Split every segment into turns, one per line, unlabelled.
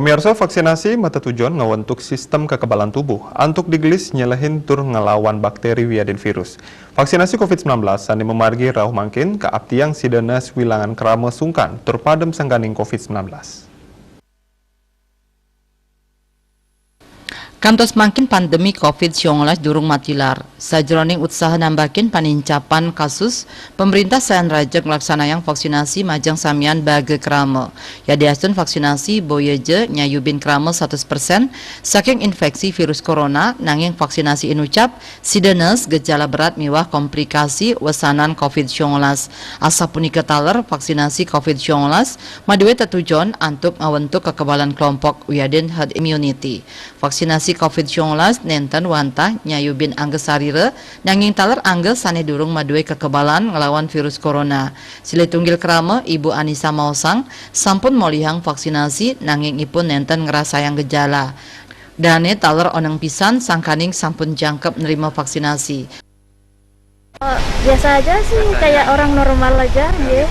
Pemirsa, vaksinasi mata tujuan ngawentuk sistem kekebalan tubuh antuk digelis nyelehin tur ngelawan bakteri wiadin virus. Vaksinasi COVID-19 sani memargi rauh mangkin ke aptiang sidenas wilangan kerama sungkan tur padem sangganing COVID-19.
Kantos makin pandemi COVID-19 durung matilar. Sajroning usaha nambakin panincapan kasus, pemerintah sayan raja ngelaksanayang vaksinasi majang samian bage krama. Ya diasun vaksinasi boyeje nyayubin krama 100% saking infeksi virus corona nanging vaksinasi inucap sidenes gejala berat miwah komplikasi wesanan COVID-19. Asa punika taler vaksinasi COVID-19 maduwe tetujon antuk ngawentuk kekebalan kelompok wiadin herd immunity. Vaksinasi COVID-19 nenten wantah nyayubin angge sarire nanging taler angge sane durung maduwe kekebalan ngelawan virus corona. Sile tunggil krama Ibu Anissa Mausang sampun molihang vaksinasi nanging ipun nenten ngerasayang gejala. Dane taler oneng pisan sangkaning sampun jangkep nerima vaksinasi.
Biasa aja sih, kayak orang normal aja ya.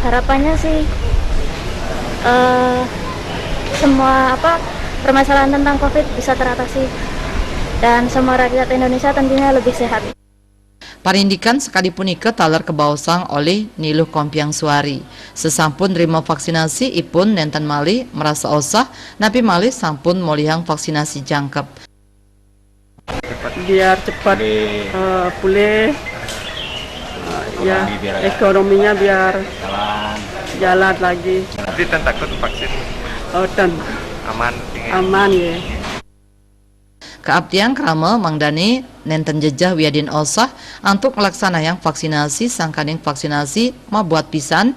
Harapannya sih semua permasalahan tentang COVID bisa teratasi dan semua rakyat Indonesia tentunya lebih sehat.
Parindikan sekali punika taler kebausang oleh Niluh Kompiang Suari. Sesampun nerima vaksinasi ipun nenten malih merasa osah napi malih sampun molihang vaksinasi jangkep.
Biar cepat pulih, ya ekonominya biar jalan lagi.
Jadi takut vaksin
Dan aman ya.
Keabdian krama mangdani nenten jejah wiadin osah antuk melaksanayang vaksinasi sangkaning vaksinasi mabuat pisan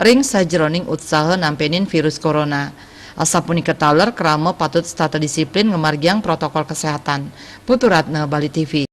ring sajroning usaha nampenin virus corona. Asapunika taler krama patut stata disiplin ngemargiang protokol kesehatan. Puturatna Bali TV.